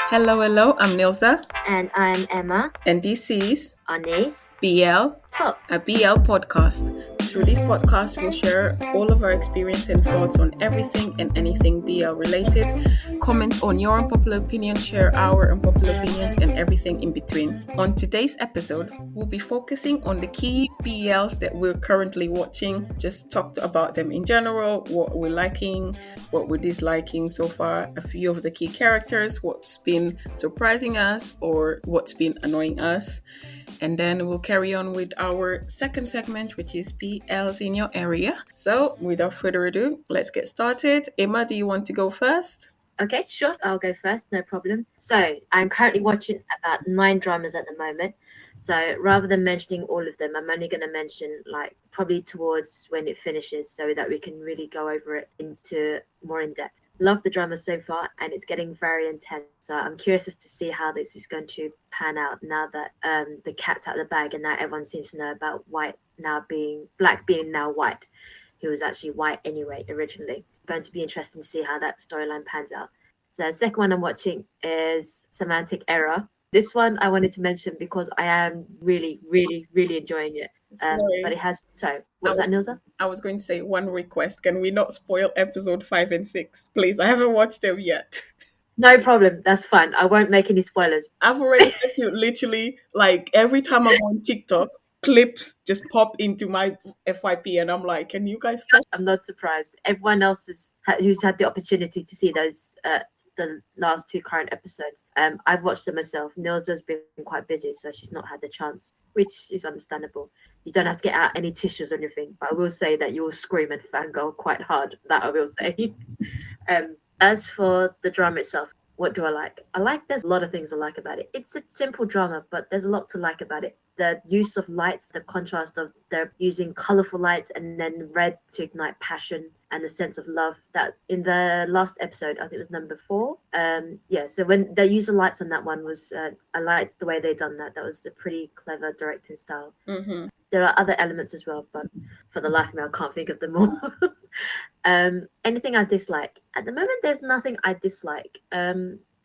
Hello, hello, I'm Nilza, And I'm Emma, and this is Unnies, BL, Top. a BL podcast. Through this podcast, we'll share all of our experience and thoughts on everything and anything BL related, comment on your unpopular opinions, share our unpopular opinions, and everything in between. On today's episode, we'll be focusing on the key BLs that we're currently watching, just talk about them in general, what we're liking, what we're disliking so far, a few of the key characters, what's been surprising us, or what's been annoying us. And then we'll carry on with our second segment, which is BLs in your area. So without further ado, let's get started. Emma, do you want to go first? Okay, sure, I'll go first, no problem. So, I'm currently watching about 9 dramas at the moment. So, rather than mentioning all of them, I'm only going to mention probably towards when it finishes so that we can really go over it into more in depth. Love the drama so far, and it's getting very intense. So I'm curious as to see how this is going to pan out now that the cat's out of the bag, and now everyone seems to know about black being now white. He was actually white anyway originally. Going to be interesting to see how that storyline pans out. So the second one I'm watching is Semantic Error. This one I wanted to mention because I am really, really, really enjoying it. But it has what was that, Nilza? I was going to say one request. Can we not spoil episode 5 and 6? Please, I haven't watched them yet. No problem. That's fine. I won't make any spoilers. I've already had to literally, like, every time I go on TikTok, clips just pop into my FYP, and I'm like, can you guys stop? I'm not surprised. Everyone else who's had the opportunity to see those the last 2 current episodes. I've watched them myself. Nilza's been quite busy, so she's not had the chance, which is understandable. You don't have to get out any tissues or anything, but I will say that you will scream and fangirl quite hard. That I will say. As for the drama itself, what do I like? There's a lot of things I like about it. It's a simple drama, but there's a lot to like about it. The use of lights, the contrast of they're using colorful lights and then red to ignite passion and the sense of love. That in the last episode, I think it was number 4. So when they use the lights on that one was, I liked the way they done that. That was a pretty clever directing style. Mm-hmm. There are other elements as well, but for the life of me, I can't think of them all. Anything I dislike? At the moment, there's nothing I dislike.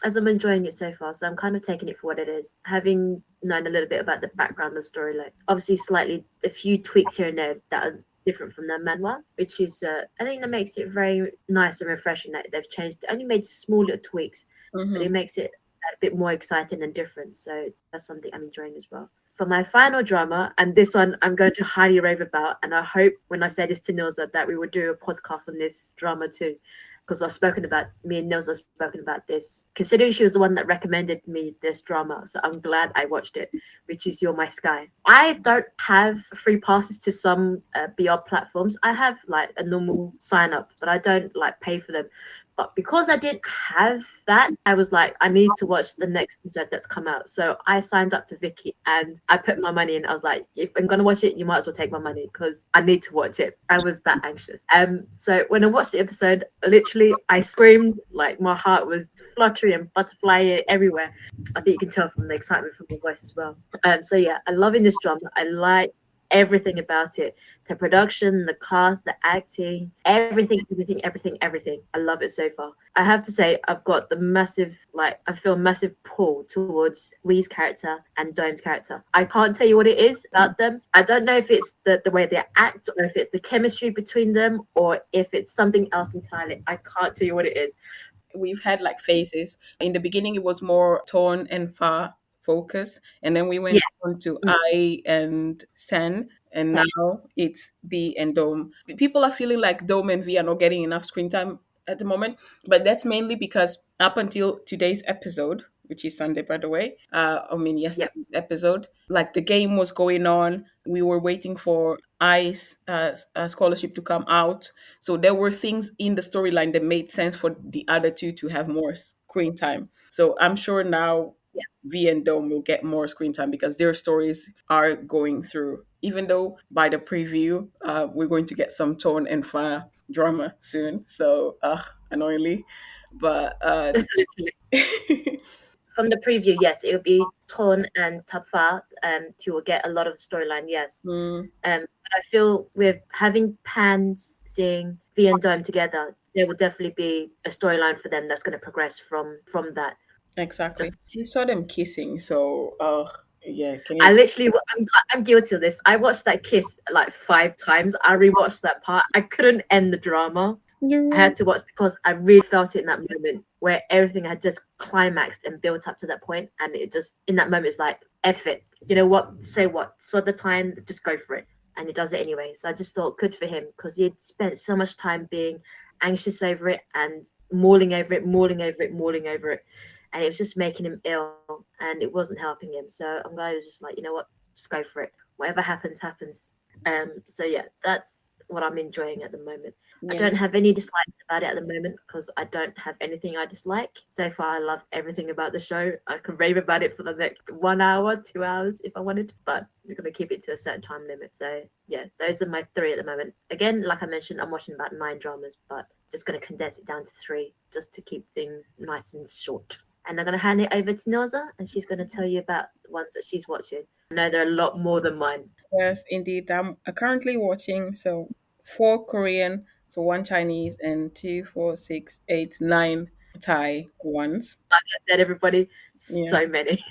As I'm enjoying it so far, so I'm kind of taking it for what it is. Having known a little bit about the background of the storyline, obviously slightly a few tweaks here and there that are different from the manhwa, which is I think that makes it very nice and refreshing that they've changed. Only made small little tweaks, but it makes it a bit more exciting and different. So that's something I'm enjoying as well. For my final drama, and this one I'm going to highly rave about, and I hope when I say this to Nilza that we will do a podcast on this drama too, because me and Nilza have spoken about this, considering she was the one that recommended me this drama, so I'm glad I watched it, which is You're My Sky. I don't have free passes to some BR platforms. I have like a normal sign up, but I don't like pay for them. But because I didn't have that, I was like, I need to watch the next episode that's come out. So I signed up to Viki and I put my money in. I was like, if I'm gonna watch it, you might as well take my money because I need to watch it. I was that anxious. So when I watched the episode, literally I screamed, like my heart was fluttery and butterfly everywhere. I think you can tell from the excitement from my voice as well. So yeah, I'm loving this drama. I like everything about it, the production, the cast, the acting, everything. I love it so far. I have to say I've got I feel a massive pull towards Wee's character and Dome's character. I can't tell you what it is about them. I don't know if it's the way they act or if it's the chemistry between them or if it's something else entirely. I can't tell you what it is. We've had like phases. In the beginning, it was more Torn and Fa focus, and then we went on to I and Sen, and now it's B and Dome. People are feeling like Dome and V are not getting enough screen time at the moment, but that's mainly because up until today's episode, which is Sunday, by the way, yesterday's episode, like the game was going on. We were waiting for I's scholarship to come out. So there were things in the storyline that made sense for the other two to have more screen time. So I'm sure now V and Dome will get more screen time because their stories are going through. Even though by the preview, we're going to get some Tone and Fa drama soon. So annoyingly, but from the preview, yes, it will be Ton and Tafa who will get a lot of the storyline, yes. But I feel with having Pans seeing V and Dome together, there will definitely be a storyline for them that's going to progress from that. Exactly. Just You saw them kissing, so yeah, can I you? literally, I'm guilty of this. I watched that kiss like 5 times. I rewatched that part. I couldn't end the drama. I Yeah. had to watch because I really felt it in that moment where everything had just climaxed and built up to that point, and it just in that moment it's like, F it. You know what? Say what? So the time, just go for it, and he does it anyway. So I just thought good for him because he had spent so much time being anxious over it and mulling over it, mulling over it, mulling over it, and it was just making him ill, and it wasn't helping him. So I'm glad he was just like, you know what? Just go for it. Whatever happens, happens. So yeah, that's what I'm enjoying at the moment. I Yeah. don't have any dislikes about it at the moment because I don't have anything I dislike. So far, I love everything about the show. I could rave about it for the next 1 hour, 2 hours if I wanted, but we're going to keep it to a certain time limit. So, yeah, those are my three at the moment. Again, like I mentioned, I'm watching about 9 dramas, but just going to condense it down to three just to keep things nice and short. And I'm going to hand it over to Nilza, and she's going to tell you about the ones that she's watching. I know there are a lot more than mine. Yes, indeed. I'm currently watching four Korean, so one Chinese, and two, four, six, eight, nine Thai ones. Like I said, everybody, Yeah. so many.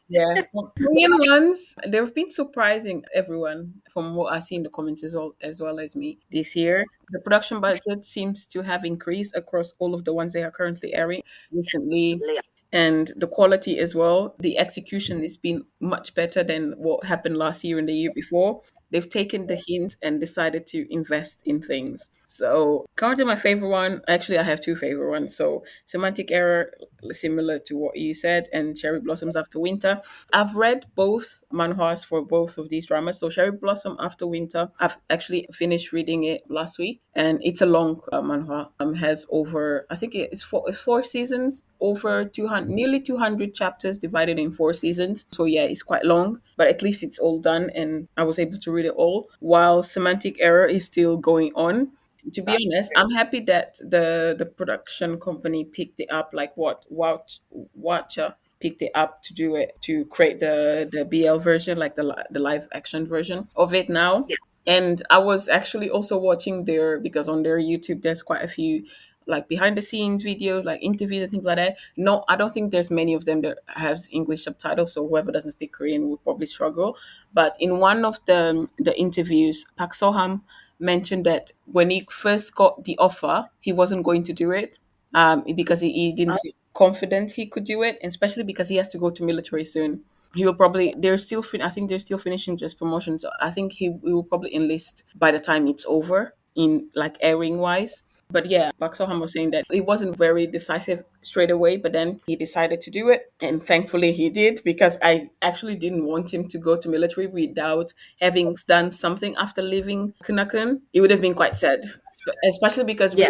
Yeah, for Korean ones, they've been surprising everyone from what I see in the comments as well as me this year. The production budget seems to have increased across all of the ones they are currently airing recently, Leah. and the quality as well. The execution has been much better than what happened last year and the year before. They've taken the hint and decided to invest in things. So, currently, my favorite one, actually, I have two favorite ones. So, Semantic Error, similar to what you said, and Cherry Blossoms After Winter. I've read both manhwas for both of these dramas. So Cherry Blossom After Winter, I've actually finished reading it last week, and it's a long manhwa. Has over, I think it's four seasons, over 200, nearly 200 chapters divided in 4 seasons. So yeah, it's quite long, but at least it's all done, and I was able to read it all. While Semantic Error is still going on. To be honest, I'm happy that the production company picked it up. Like Watcher picked it up to do it, to create the BL version, like the live action version of it now. Yeah. And I was actually also watching their, because on their YouTube there's quite a few like behind the scenes videos, like interviews and things like that. No, I don't think there's many of them that has English subtitles, so whoever doesn't speak Korean would probably struggle. But in one of the interviews, Park Soham mentioned that when he first got the offer, he wasn't going to do it, because he didn't Oh, feel confident he could do it, and especially because he has to go to military soon. He will probably, they're still I think they're still finishing just promotions. I think he will probably enlist by the time it's over, in like airing wise. But yeah, Park Soham was saying that it wasn't very decisive straight away, but then he decided to do it. And thankfully he did, because I actually didn't want him to go to military without having done something after leaving Kunakun. It would have been quite sad, especially because yeah.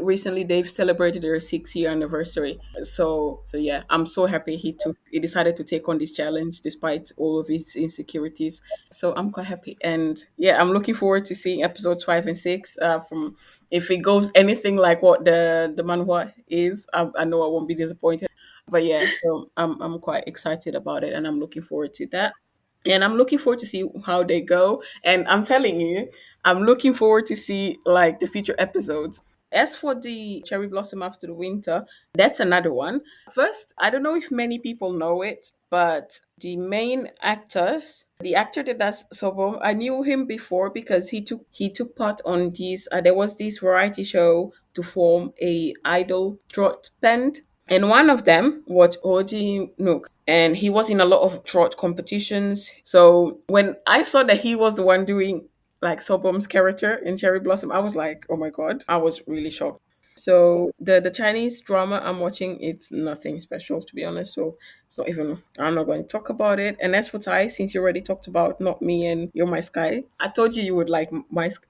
recently they've celebrated their 6 year anniversary. So yeah, I'm so happy he decided to take on this challenge despite all of his insecurities. So I'm quite happy, and yeah, I'm looking forward to seeing episodes 5 and 6. From If it goes anything like what the manhwa is, I know I won't be disappointed. But yeah, so I'm quite excited about it, and I'm looking forward to that. And I'm looking forward to see how they go. And I'm telling you, I'm looking forward to see like the future episodes. As for the Cherry Blossom After the Winter, that's another one. First, I don't know if many people know it, but the main actors, the actor that does Sobom, I knew him before because he took part on these. There was this variety show to form a idol trot band, and one of them was Oji Nook, and he was in a lot of trot competitions. So when I saw that he was the one doing like Sobom's character in Cherry Blossom, I was like, oh my god, I was really shocked. So the Chinese drama I'm watching, it's nothing special, to be honest. So it's not even, I'm not going to talk about it. And as for Thai, since you already talked about Not Me and You're My Sky, I told you would like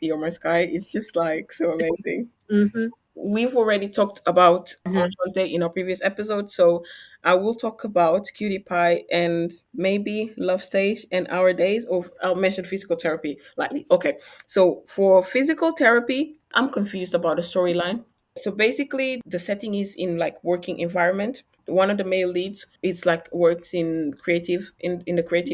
You're My Sky. It's just like so amazing. Mhm. We've already talked about Mhm. Enchante in our previous episode, so I will talk about Cutie Pie and maybe Love Stage and Our Days, or I'll mention physical therapy lightly. Okay, so for physical therapy, I'm confused about the storyline. So basically, the setting is in like working environment. One of the male leads, it's like works in the creative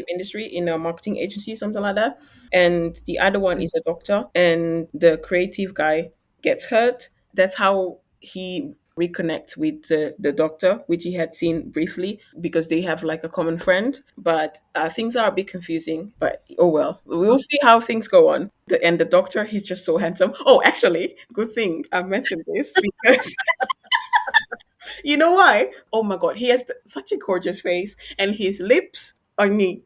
industry in a marketing agency, something like that. And the other one is a doctor, and the creative guy gets hurt. That's how he reconnects with the doctor, which he had seen briefly because they have like a common friend. But things are a bit confusing. But oh well, we'll see how things go on. And the doctor, he's just so handsome. Oh, actually, good thing I mentioned this because you know why? Oh my god, he has such a gorgeous face, and his lips are neat.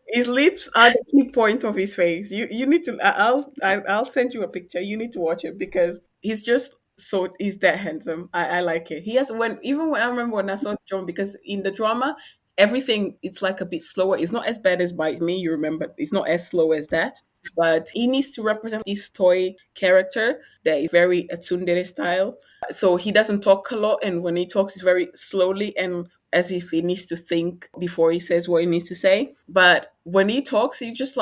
His lips are the key point of his face. You need to. I'll send you a picture. You need to watch it because he's that handsome. I like it. He has when I remember when I saw John, because in the drama everything it's like a bit slower. It's not as bad as Bite Me. You remember? It's not as slow as that. But he needs to represent this toy character that is very a tsundere style. So he doesn't talk a lot, and when he talks, it's very slowly and as if he needs to think before he says what he needs to say. But when he talks, you just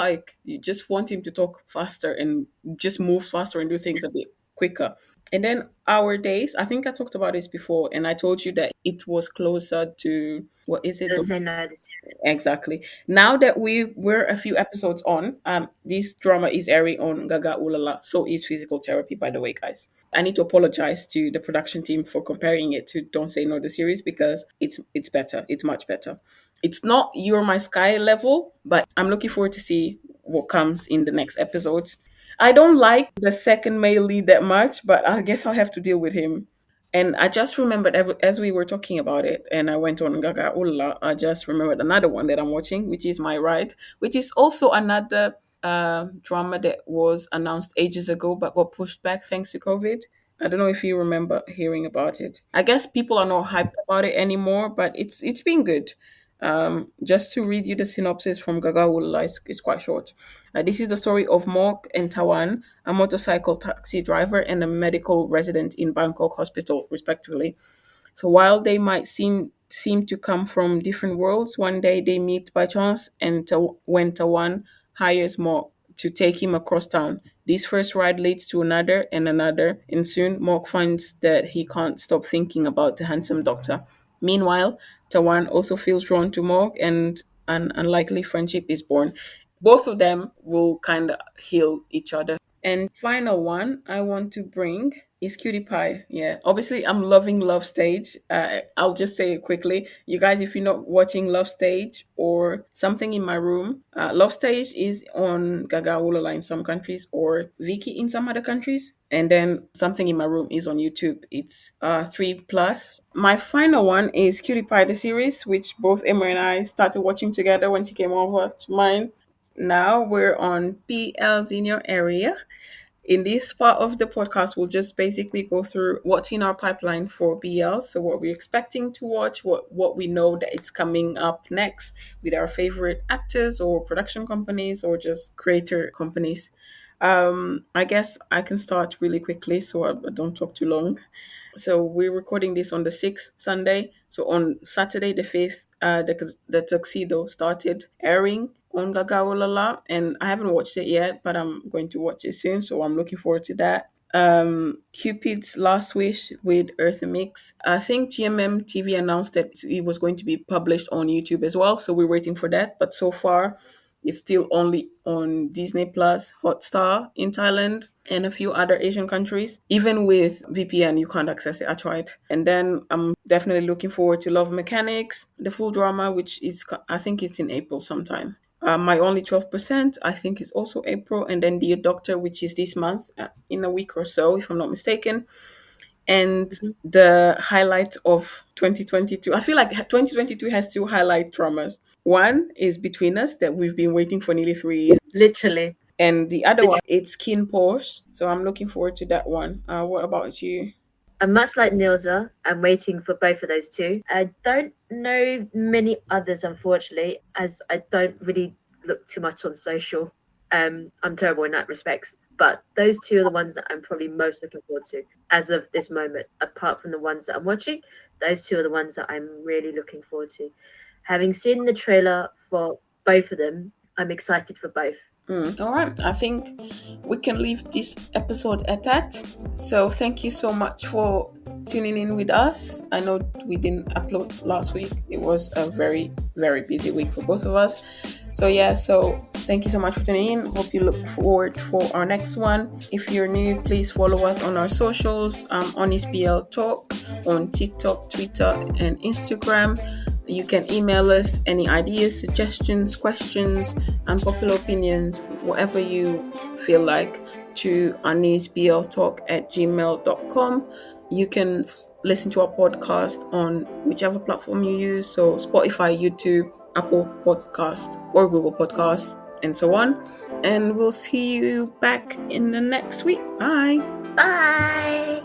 want him to talk faster and just move faster and do things a bit quicker. And then Our Days, I think I talked about this before, and I told you that it was closer to what is it? Don't say no this year. Exactly. Now that we're a few episodes on, this drama is airing on Gaga Ulala. So is Physical Therapy, by the way, guys. I need to apologize to the production team for comparing it to Don't Say No the series because it's better. It's much better. It's not You're My Sky level, but I'm looking forward to see what comes in the next episodes. I don't like the second male lead that much, but I guess I'll have to deal with him. And I just remembered as we were talking about it, and I went on Gaga Ulla, I just remembered another one that I'm watching, which is My Ride, which is also another drama that was announced ages ago but got pushed back thanks to COVID. I don't know if you remember hearing about it. I guess people are not hyped about it anymore, but it's been good. Just to read you the synopsis from Gaga Ulla, it's quite short. This is the story of Mok and Tawan, a motorcycle taxi driver and a medical resident in Bangkok hospital, respectively. So while they might seem to come from different worlds, one day they meet by chance, and when Tawan hires Mok to take him across town, this first ride leads to another and another, and soon Mok finds that he can't stop thinking about the handsome doctor. Meanwhile, Tawan also feels drawn to Morg, and an unlikely friendship is born. Both of them will kind of heal each other. And final one I want to bring is Cutie Pie. Yeah, obviously I'm loving Love Stage. I'll just say it quickly. You guys, if you're not watching Love Stage or Something in My Room, Love Stage is on Gaga Ulala in some countries or Viki in some other countries. And then Something in My Room is on YouTube. It's 3+. My final one is Cutie Pie the series, which both Emma and I started watching together when she came over to mine. Now we're on PLs in your area. In this part of the podcast, we'll just basically go through what's in our pipeline for BL. So what we're expecting to watch, what we know that it's coming up next with our favorite actors or production companies or just creator companies. I guess I can start really quickly so I don't talk too long. So we're recording this on the 6th Sunday. So on Saturday the 5th, the Tuxedo started airing on Gagaulala, and I haven't watched it yet, but I'm going to watch it soon. So I'm looking forward to that. Cupid's Last Wish with Eartha Mix. I think GMM TV announced that it was going to be published on YouTube as well. So we're waiting for that. But so far, it's still only on Disney Plus, Hotstar in Thailand, and a few other Asian countries. Even with VPN, you can't access it. I tried. And then I'm definitely looking forward to Love Mechanics, the full drama, which is, I think it's in April sometime. My Only 12%, I think, is also April. And then Dear Doctor, which is this month, in a week or so, if I'm not mistaken. And the highlight of 2022, I feel like 2022 has two highlight dramas. One is Between Us, that we've been waiting for nearly 3 years. Literally. And the other one, it's Kin Porsche. So I'm looking forward to that one. What about you? And much like Nilza, I'm waiting for both of those two. I don't know many others, unfortunately, as I don't really look too much on social. I'm terrible in that respect. But those two are the ones that I'm probably most looking forward to as of this moment. Apart from the ones that I'm watching, those two are the ones that I'm really looking forward to. Having seen the trailer for both of them, I'm excited for both. All right. I think we can leave this episode at that. So thank you so much for tuning in with us. I know we didn't upload last week. It was a very, very busy week for both of us. So yeah, so Thank you so much for tuning in. Hope you look forward for our next one. If you're new, please follow us on our socials. Unnies BL Talk on TikTok, Twitter, and Instagram. You can email us any ideas, suggestions, questions, unpopular opinions, whatever you feel like, to unniesbltalk@gmail.com. You can listen to our podcast on whichever platform you use, so Spotify, YouTube, Apple Podcast, or Google Podcasts, and so on. And we'll see you back in the next week. Bye. Bye.